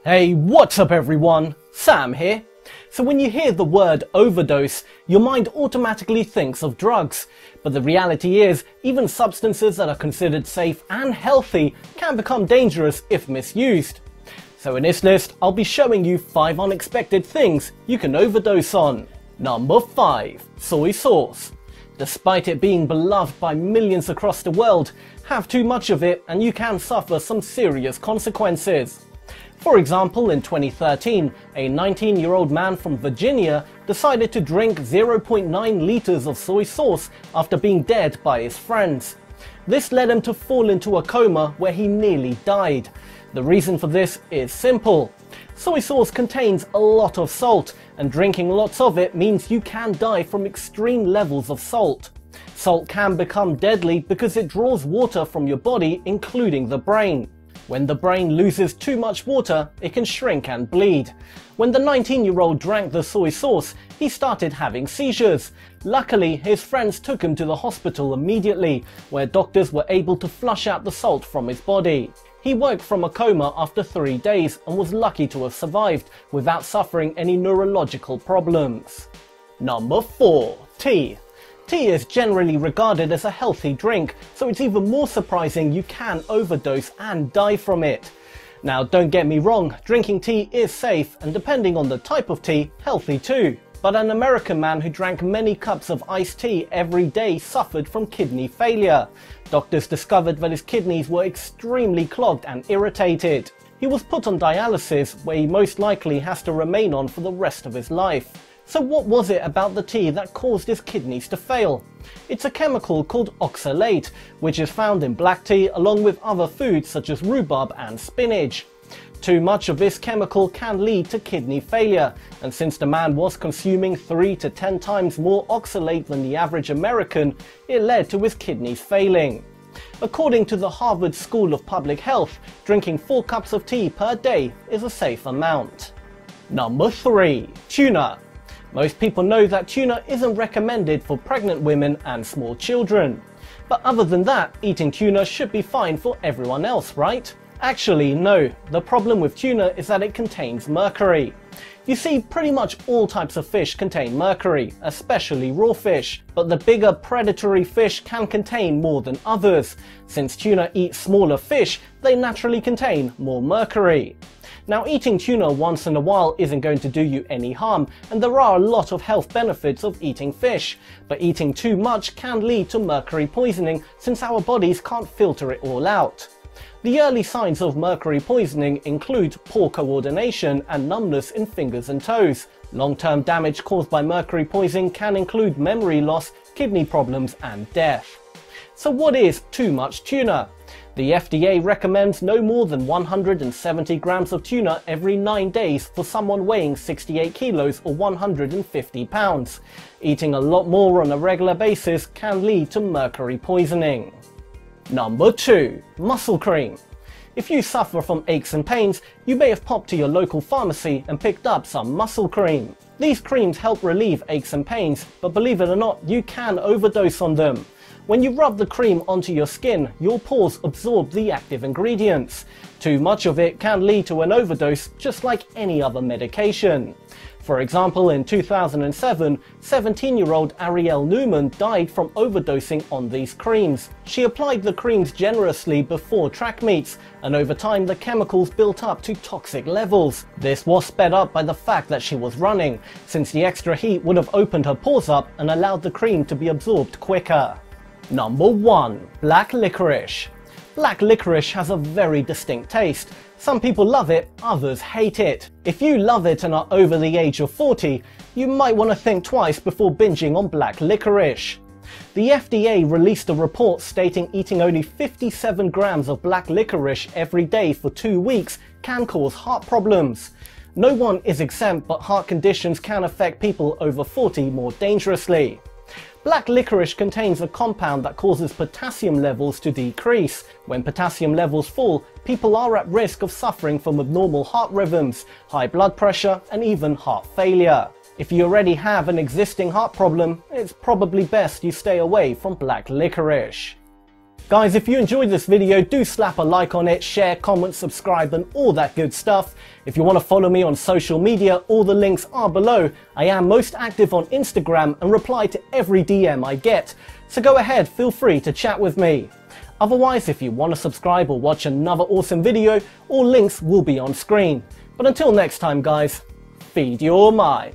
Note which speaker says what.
Speaker 1: Hey, what's up everyone? Sam here. So when you hear the word overdose, your mind automatically thinks of drugs. But the reality is, even substances that are considered safe and healthy can become dangerous if misused. So in this list, I'll be showing you 5 unexpected things you can overdose on. Number 5. Soy sauce. Despite it being beloved by millions across the world, have too much of it and you can suffer some serious consequences. For example, in 2013, a 19-year-old man from Virginia decided to drink 0.9 litres of soy sauce after being dared by his friends. This led him to fall into a coma where he nearly died. The reason for this is simple. Soy sauce contains a lot of salt, and drinking lots of it means you can die from extreme levels of salt. Salt can become deadly because it draws water from your body, including the brain. When the brain loses too much water, it can shrink and bleed. When the 19-year-old drank the soy sauce, he started having seizures. Luckily, his friends took him to the hospital immediately, where doctors were able to flush out the salt from his body. He woke from a coma after 3 days and was lucky to have survived without suffering any neurological problems. Number 4. Tea. Tea is generally regarded as a healthy drink, so it's even more surprising you can overdose and die from it. Now don't get me wrong, drinking tea is safe and depending on the type of tea, healthy too. But an American man who drank many cups of iced tea every day suffered from kidney failure. Doctors discovered that his kidneys were extremely clogged and irritated. He was put on dialysis, where he most likely has to remain on for the rest of his life. So what was it about the tea that caused his kidneys to fail? It's a chemical called oxalate, which is found in black tea along with other foods such as rhubarb and spinach. Too much of this chemical can lead to kidney failure, and since the man was consuming 3 to 10 times more oxalate than the average American, it led to his kidneys failing. According to the Harvard School of Public Health, drinking 4 cups of tea per day is a safe amount. Number 3. Tuna. Most people know that tuna isn't recommended for pregnant women and small children. But other than that, eating tuna should be fine for everyone else, right? Actually, no. The problem with tuna is that it contains mercury. You see, pretty much all types of fish contain mercury, especially raw fish, but the bigger predatory fish can contain more than others. Since tuna eats smaller fish, they naturally contain more mercury. Now, eating tuna once in a while isn't going to do you any harm, and there are a lot of health benefits of eating fish, but eating too much can lead to mercury poisoning since our bodies can't filter it all out. The early signs of mercury poisoning include poor coordination and numbness in fingers and toes. Long-term damage caused by mercury poisoning can include memory loss, kidney problems, and death. So what is too much tuna? The FDA recommends no more than 170 grams of tuna every 9 days for someone weighing 68 kilos or 150 pounds. Eating a lot more on a regular basis can lead to mercury poisoning. Number 2. Muscle cream. If you suffer from aches and pains, you may have popped to your local pharmacy and picked up some muscle cream. These creams help relieve aches and pains, but believe it or not, you can overdose on them. When you rub the cream onto your skin, your pores absorb the active ingredients. Too much of it can lead to an overdose, just like any other medication. For example, in 2007, 17-year-old Ariel Newman died from overdosing on these creams. She applied the creams generously before track meets, and over time the chemicals built up to toxic levels. This was sped up by the fact that she was running, since the extra heat would have opened her pores up and allowed the cream to be absorbed quicker. Number 1. Black licorice. Black licorice has a very distinct taste. Some people love it, others hate it. If you love it and are over the age of 40, you might want to think twice before binging on black licorice. The FDA released a report stating eating only 57 grams of black licorice every day for 2 weeks can cause heart problems. No one is exempt, but heart conditions can affect people over 40 more dangerously. Black licorice contains a compound that causes potassium levels to decrease. When potassium levels fall, people are at risk of suffering from abnormal heart rhythms, high blood pressure, and even heart failure. If you already have an existing heart problem, it's probably best you stay away from black licorice. Guys, if you enjoyed this video, do slap a like on it, share, comment, subscribe and all that good stuff. If you want to follow me on social media, all the links are below. I am most active on Instagram and reply to every DM I get. So go ahead, feel free to chat with me. Otherwise, if you want to subscribe or watch another awesome video, all links will be on screen. But until next time guys, feed your mind.